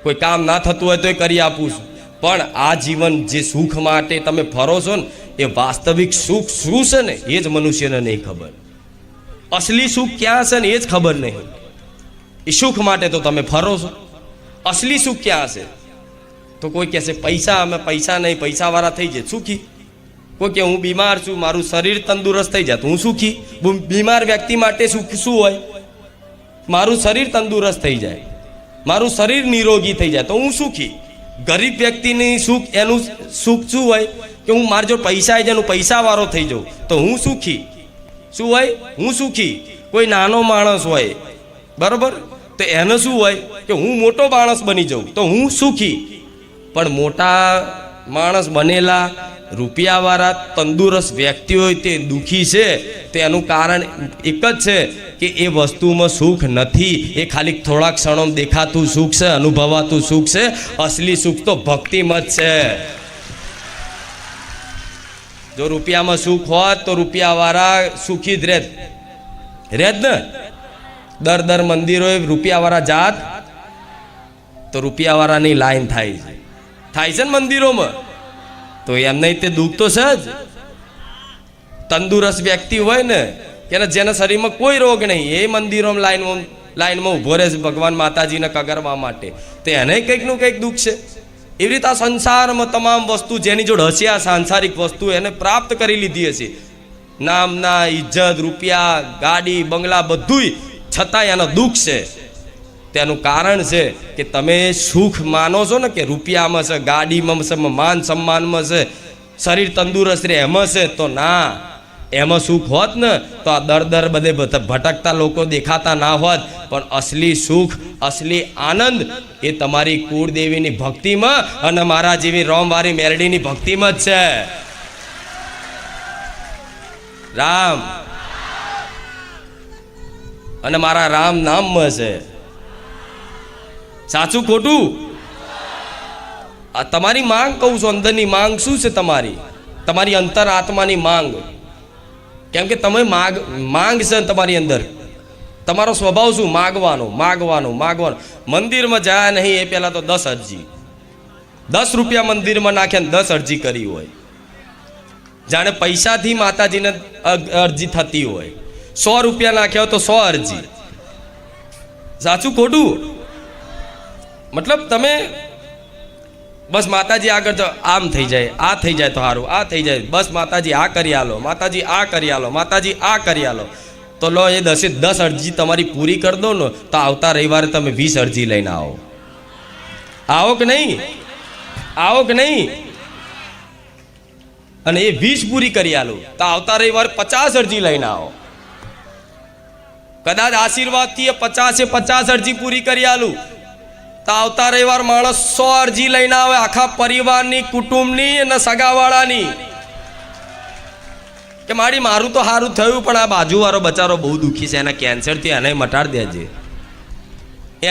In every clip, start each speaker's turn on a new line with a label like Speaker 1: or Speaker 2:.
Speaker 1: કોઈ કામ ના થતું હોય તો એ કરી આપું છું, પણ આ જીવન જે સુખ માટે તમે ફરો છો ને એ વાસ્તવિક સુખ શું છે ને એ જ મનુષ્યને નહીં ખબર. અસલી સુખ ક્યાં છે ને એ જ ખબર નહીં. એ સુખ માટે તો તમે ફરો છો, અસલી સુખ ક્યાં છે? તો કોઈ કહેશે પૈસા, અમે પૈસા નહીં, પૈસાવાળા થઈ જાય સુખી. કોઈ કે હું બીમાર છું, મારું શરીર તંદુરસ્ત થઈ જાય તો હું સુખી. બીમાર વ્યક્તિ માટે સુખ શું હોય? મારું શરીર તંદુરસ્ત થઈ જાય, મારું શરીર નિરોગી થઈ જાય તો હું સુખી. ગરીબ વ્યક્તિની સુખ, એનું સુખ શું હોય કે હું મારા જો પૈસા આવી જાય, હું પૈસાવાળો થઈ જાઉં તો હું સુખી. શું હોય? હું સુખી. કોઈ નાનો માણસ હોય બરાબર, તો એને શું હોય કે હું મોટો માણસ બની જાઉં તો હું સુખી. પણ મોટા માણસ બનેલા રૂપિયાવાળા તંદુરસ્ત વ્યક્તિ હોય તે દુઃખી છે, તો એનું કારણ એક જ છે કે એ વસ્તુમાં સુખ નથી. એ ખાલી થોડા ક્ષણો દેખાતું સુખ છે, અનુભવાતું સુખ છે. અસલી સુખ તો ભક્તિમત છે. જો રૂપિયામાં સુખ હોત તો રૂપિયાવાળા સુખી જ રહેત ને. દર મંદિરોએ રૂપિયાવાળા જાત તો રૂપિયાવાળાની લાઈન થાય છે ને મંદિરોમાં, તો એમને તે દુઃખ તો છે જ. તંદુરસ્ત વ્યક્તિ હોય ને કે જેના શરીરમાં કોઈ રોગ નહીં, એ મંદિરોમાં લાઈનમાં ઊભો રહે છે ભગવાન માતાજીને કગરવા માટે, તો એને કંઈકનું કંઈક દુઃખ છે. એવી રીતે આ સંસારમાં તમામ વસ્તુ જેની જોડે હશે, આ સાંસારિક વસ્તુ એને પ્રાપ્ત કરી લીધી હશે, નામના, ઇજ્જત, રૂપિયા, ગાડી, બંગલા, બધુંય, છતાંય એનો દુઃખ છે. તેનું કારણ છે કે તમે સુખ માનો છો ને કે રૂપિયામાં છે, ગાડીમાં છે, માન સન્માનમાં છે, શરીર તંદુરસ્ત રહે એમાં છે. તો ના, એમાં સુખ હોત ને તો આ દર બધે ભટકતા લોકો દેખાતા ના હોત. પણ અસલી સુખ, અસલી આનંદ એ તમારી કુળદેવીની ભક્તિમાં અને મારા જેવી રોમવારી મેરડીની ભક્તિમાં જ છે. રામ અને મારા રામ નામમાં છે. સાચું ખોટું? આ તમારી માંગ કહું છું, અંદરની માંગ શું છે તમારી અંતર આત્માની માંગ. કેમ કે તમે માંગ છે તમારી અંદર. તમારો સ્વભાવ શું? માગવાનો. મંદિરમાં જાય નહીં એ પહેલા તો 10 અરજી, 10 રૂપિયા મંદિરમાં નાખ્યા ને 10 અરજી કરી હોય. જાણે પૈસાથી માતાજીને અરજી થતી હોય. 100 રૂપિયા નાખ્યા હોય તો 100 અરજી. સાચું ખોટું? મતલબ તમે બસ માતાજી આગળ તો આમ થઈ જાય, આ થઈ જાય તો સારું, આ થઈ જાય, બસ માતાજી આ કરી આલો, માતાજી આ કરી આલો, માતાજી આ કરી આલો. તો લો એ 10 અરજી તમારી પૂરી કરી દો ને તો આવતા રવિવારે તમે 20 અરજી લઈને આવો કે નહીં? અને એ 20 પૂરી કરી આલો તો આવતા રવિવારે 50 અરજી લઈને આવો. કદાચ આશીર્વાદથી 50 અરજી પૂરી કરી આલું તો આવતા રવિવાર માણસ 100 અરજી લઈને આવે, આખા પરિવારની, કુટુંબની અને સગાવાળાની, કે મારું તો સારું થયું પણ આ બાજુવાળો બચારો બહુ દુઃખી છે, એના કેન્સરથી એને મટાડી દેજે,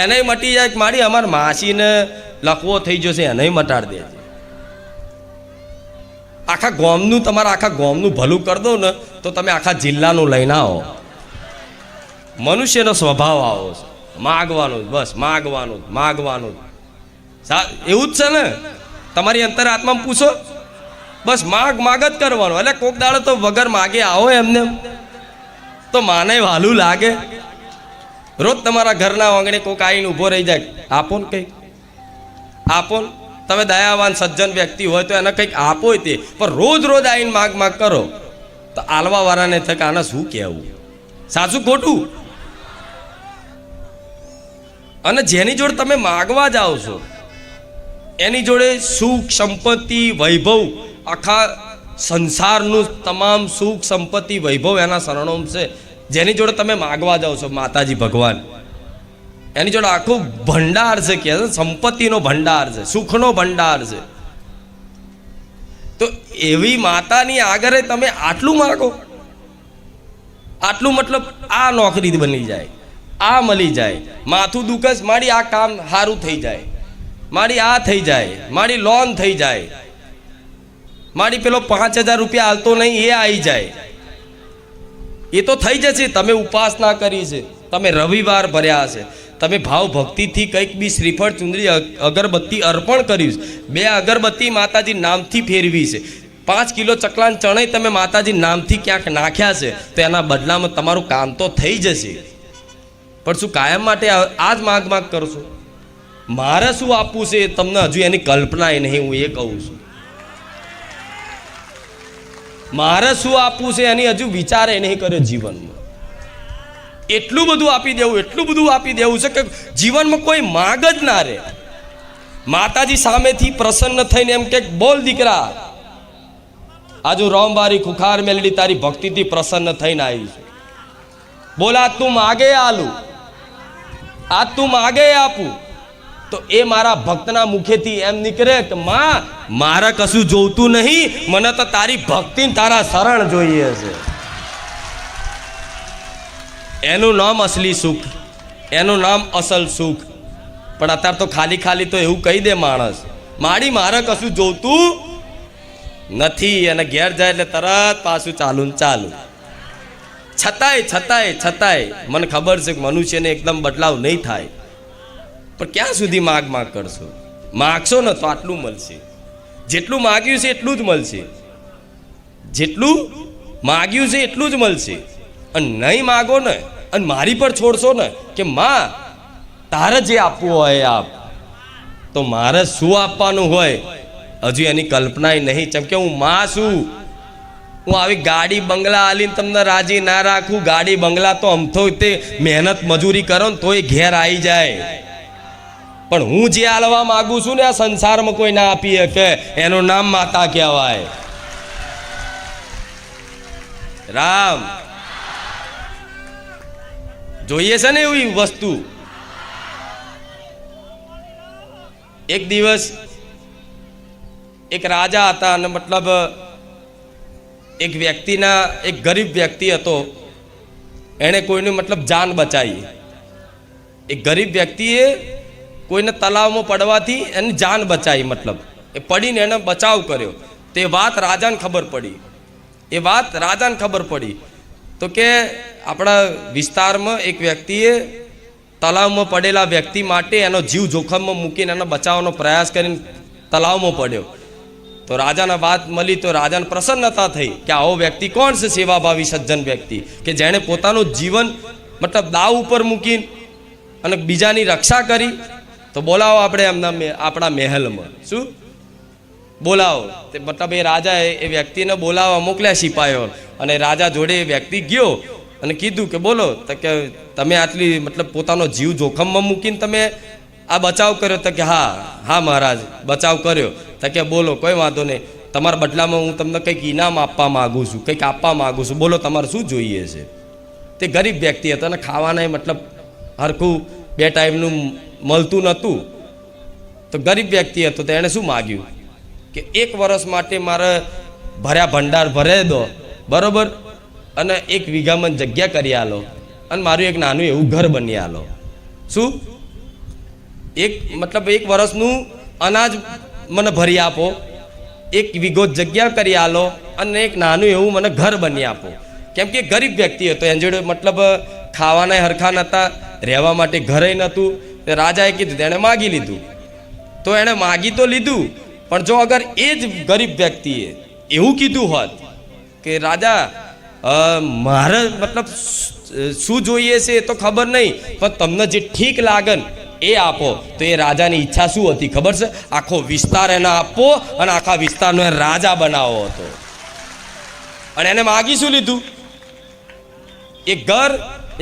Speaker 1: એને મટી જાય. મારી અમારા માસીને લખવો થઈ જશે, એને મટાડી દેજે. આખા ગામનું, તમારા આખા ગામનું ભલું કરી દો ને તો તમે આખા જિલ્લાનું લઈને આવો. મનુષ્યનો સ્વભાવ આવો છે, માગવાનું, બસ માગવાનું. એવું જ છે ને? તમારી અંતરાત્મામાં પૂછો, બસ માગ જ કરવાનું. એટલે કોક દાડો તો વગર માગે આવો એમને તો માને વાલું લાગે. રોજ તમારા ઘરના આંગણે કોક આવીને ઊભો રહી જાય, આપો ને કંઈક, આપો ને. તમે દયાવાન સજ્જન વ્યક્તિ હોય તો એને કંઈક આપો તે, પણ રોજ આવીને માગ કરો તો આલવા વાળાને થાય કે આને શું કહેવું? સાચું ખોટું? અને જેની જોડે તમે માગવા જાઓ છો એની જોડે સુખ, સંપત્તિ, વૈભવ, આખા સંસારનું તમામ સુખ, સંપત્તિ, વૈભવ એના શરણોમ છે. જેની જોડે તમે માગવા જાઓ છો માતાજી ભગવાન, એની જોડે આખું ભંડાર છે, કે સંપત્તિનો ભંડાર છે, સુખનો ભંડાર છે. તો એવી માતાની આગળ તમે આટલું માગો, આટલું મતલબ આ નોકરી બની જાય, આ મળી જાય, માથું દુખે મારી આ કામ સારું થઈ જાય, મારી આ થઈ જાય, મારી લોન થઈ જાય, મારી પેલો 5000 રૂપિયા હાલતો નહીં એ આવી જાય. એ તો થઈ જશે. તમે ઉપાસના કરી છે, તમે રવિવાર ભર્યા છે, તમે ભાવ ભક્તિથી કંઈક બી શ્રીફળ ચુંદડી અગરબત્તી અર્પણ કર્યું છે, 2 અગરબત્તી માતાજી નામથી ફેરવી છે, 5 કિલો ચકલાન ચણાઈ તમે માતાજી નામથી ક્યાંક નાખ્યા છે, તો એના બદલામાં તમારું કામ તો થઈ જશે. પણ શું કાયમ માટે આ જ માગ કરશો? મારે શું આપવું છે તમને હજુ એની કલ્પના એ નહીં. હું એ કહું છું, મારે શું આપવું છે એની હજુ વિચાર એ નહીં કર્યો જીવનમાં. એટલું બધું આપી દેવું, એટલું બધું આપી દેવું છે કે જીવનમાં કોઈ માગ જ ના રહે. માતાજી સામેથી પ્રસન્ન થઈને એમ કે બોલ દીકરા, આજુ રોમવારી ખુખાર મેલડી તારી ભક્તિથી પ્રસન્ન થઈને આવી છું. બોલ આજ તું માગે આલું, આજ તું માગે આપું. તો એ મારા ભક્તના મુખેથી એમ નીકળે કે માં મારે કશું જોઈતું નહીં, મને તો તારી ભક્તિ તારા શરણ જોઈએ છે. એનું નામ અસલી સુખ, એનું નામ અસલ સુખ. પણ અત્યારે તો ખાલી ખાલી તો એવું કહી દે માણસ, માડી મારે કશું જોઈતું નથી, અને ઘેર જાય એટલે તરત પાછું ચાલુ ને ચાલુ. છતાંય મને ખબર છે કે મનુષ્યને એકદમ બદલાવ નહીં થાય. પણ ક્યાં સુધી માગ કરશો? માગશો ને તો આટલું મળશે. જેટલું માગ્યું છે એટલું જ મળશે, જેટલું માગ્યું છે એટલું જ મળશે. અને નહીં માગો ને અને મારી પર છોડશો ને કે માં તારે જે આપવું હોય આપ, તો મારે શું આપવાનું હોય હજુ એની કલ્પના નહીં. કેમ કે હું માં છું. હું આવી ગાડી બંગલા આલીને તમને રાજી ના રાખું. ગાડી બંગલા તો અમથો તે મહેનત મજૂરી કરો ને તોય ઘેર આવી જાય. પણ હું જે આલવા માગું છું ને આ સંસારમાં કોઈ ના આપી શકે, એનું નામ માતા કહેવાય. રામ જોઈએ છે ને એવી વસ્તુ. એક દિવસ એક રાજા હતા, અને મતલબ એક વ્યક્તિના, એક ગરીબ વ્યક્તિ હતો, એણે કોઈની મતલબ જાન બચાવી. એક ગરીબ વ્યક્તિએ કોઈને તલાવમાં પડવાથી એની જાન બચાવી, મતલબ એ પડીને એને બચાવ કર્યો. તે વાત રાજાને ખબર પડી. તો કે આપણા વિસ્તારમાં એક વ્યક્તિએ તલાવમાં પડેલા વ્યક્તિ માટે એનો જીવ જોખમમાં મૂકીને એનો બચાવવાનો પ્રયાસ કરીને તલાવમાં પડ્યો. તો રાજાને વાત મળી, તો રાજાને પ્રસન્નતા થઈ કે આવો વ્યક્તિ કોણ છે, સેવાભાવી સજ્જન વ્યક્તિ કે જેણે પોતાનું જીવન મતલબ દાવ ઉપર મૂકીને અને બીજાની રક્ષા કરી. તો બોલાવો આપણે એમના આપણા મહેલમાં. શું બોલાવો? તે મતલબ એ રાજા એ વ્યક્તિને બોલાવવા મોકલ્યા સિપાહીઓ, અને રાજા જોડે એ વ્યક્તિ ગયો અને કીધું કે બોલો, તો કે તમે આટલી મતલબ પોતાનો જીવ જોખમમાં મૂકીને તમે આ બચાવ કર્યો? તો કે હા મહારાજ બચાવ કર્યો. તો કે બોલો કોઈ વાંધો નહીં, તમારા બદલામાં હું તમને કંઈક ઇનામ આપવા માગું છું, કંઈક આપવા માગું છું, બોલો તમારે શું જોઈએ છે? તે ગરીબ વ્યક્તિ હતો અને ખાવાના મતલબ હરખું 2 ટાઈમનું મળતું નહોતું. તો ગરીબ વ્યક્તિ હતો, તો એણે શું માગ્યું કે 1 વર્ષ માટે મારે ભર્યા ભંડાર ભરાઈ દો, બરાબર, અને 1 વીઘામાં જગ્યા કરી આલો, અને મારું એક નાનું એવું ઘર બની આલો. શું? મતલબ 1 વર્ષનું અનાજ મને ભરી આપો, 1 વીઘો જગ્યા કરી આલો, અને એક નાનું એવું મને ઘર બની આપો. કેમ કે ગરીબ વ્યક્તિ હતો, એની જોડે મતલબ ખાવાના હરખા નહોતા, રહેવા માટે ઘરે નહોતું. રાજાએ કીધું, તેણે માગી લીધું. તો એણે માગી તો લીધું, પણ જો અગર એ જ ગરીબ વ્યક્તિએ એવું કીધું હોત કે રાજા મારે મતલબ શું જોઈએ છે એ તો ખબર નહીં, પણ તમને જે ઠીક લાગે ને એ આપો, તો એ રાજાની ઈચ્છા શું હતી ખબર છે? આખો વિસ્તાર એને આપવો અને આખા વિસ્તારનો એ રાજા બનાવવો હતો. અને એને માગી શું લીધું? 1 ઘર,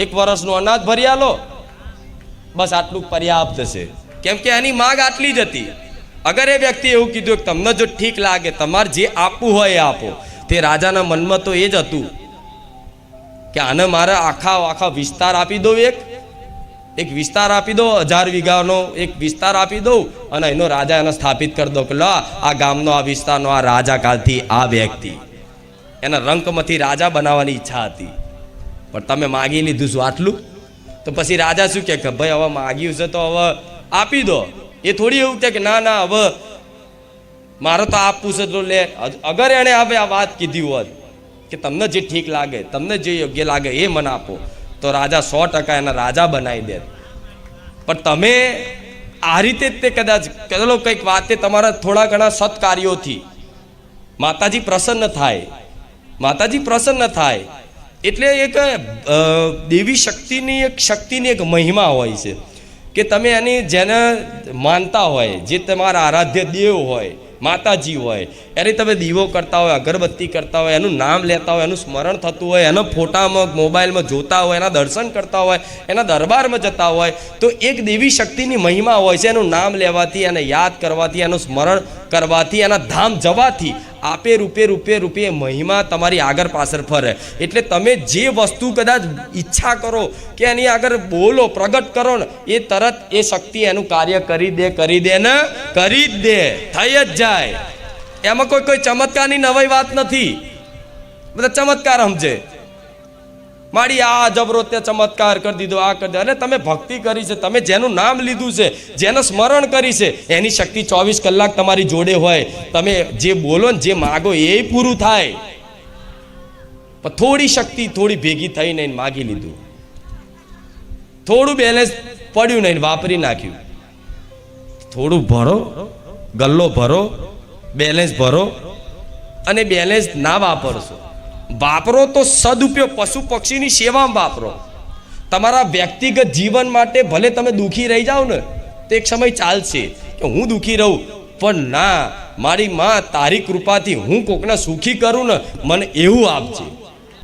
Speaker 1: 1 વર્ષનું અનાજ ભરી આલો, બસ આટલું પર્યાપ્ત છે. કેમ કે એની માગ આટલી જ હતી. અગર એ વ્યક્તિ એવું કીધું કે તમને જો ઠીક લાગે, તમારે જે આપવું હોય એ આપો, તે રાજાના મનમાં તો એ જ હતું કે આને મારે આખા વિસ્તાર આપી દઉં, એક વિસ્તાર આપી દો, 1000 વીઘાનો એક વિસ્તાર આપી દઉં, અને એનો રાજા એને સ્થાપિત કરી દો કે લો આ ગામનો, આ વિસ્તારનો આ રાજા કાલથી આ વ્યક્તિ. એના રંકમાંથી રાજા બનાવવાની ઈચ્છા હતી. પણ તમે માગી લીધું શું આટલું? તો પછી રાજા શું કે ભાઈ હવે માગ્યું છે તો હવે આપી દો. એ થોડી એવું કે ના હવે મારે તો આપવું છે તો લે. અગર એણે હવે આ વાત કીધી હોત કે તમને જે ઠીક લાગે, તમને જે યોગ્ય લાગે એ મને આપો, તો રાજા 100% એના રાજા બનાવી દે. પણ તમે આ રીતે જ તે કદાચ ચલો કંઈક વાતે તમારા થોડા ઘણા સત્કાર્યોથી માતાજી પ્રસન્ન થાય, માતાજી પ્રસન્ન થાય. એટલે એક દેવી શક્તિની એક મહિમા હોય છે કે તમે એની જેને માનતા હોય, જે તમારા આરાધ્ય દેવ હોય, માતાજી હોય, એને તમે દીવો કરતા હોય, અગરબત્તી કરતા હોય, એનું નામ લેતા હોય, એનું સ્મરણ થતું હોય, એના ફોટામાં મોબાઈલમાં જોતા હોય, એના દર્શન કરતા હોય, એના દરબારમાં જતા હોય, તો એક દેવી શક્તિની મહિમા હોય છે. એનું નામ લેવાથી, એને યાદ કરવાથી, એનું સ્મરણ કરવાથી, એના ધામ જવાથી આપે રૂપે મહિમા તમારી આગળ પાછળ ફરે. એટલે તમે જે વસ્તુ કદાચ ઈચ્છા કરો કે એની આગળ બોલો, પ્રગટ કરો ને, એ તરત એ શક્તિ એનું કાર્ય કરી દે ને કરી જ દે, થઈ જ જાય. એમાં કોઈ ચમત્કારની નવી વાત નથી. બધા ચમત્કાર સમજે, મારી આ જબરો તે ચમત્કાર કરી દીધો, આ કરી દીધો. અને તમે ભક્તિ કરી છે, તમે જેનું નામ લીધું છે, જેનું સ્મરણ કરી છે, એની શક્તિ 24 કલાક તમારી જોડે હોય. તમે જે બોલો ને જે માગો એ પૂરું થાય. પણ થોડી શક્તિ થોડી ભેગી થઈ નહીં, માગી લીધું, થોડું બેલેન્સ પડ્યું નહીં, વાપરી નાખ્યું. થોડું ભરો, ગલ્લો ભરો, બેલેન્સ ભરો, અને બેલેન્સ ના વાપરશો. વાપરો તો સદુપયોગ, પશુ પક્ષીની સેવામાં વાપરો. તમારા વ્યક્તિગત જીવન માટે ભલે તમે દુઃખી રહી જાઓ ને, તો એક સમય ચાલશે કે હું દુઃખી રહું, પણ ના, મારી માં તારી કૃપાથી હું કોકને સુખી કરું ને, મને એવું આપજે.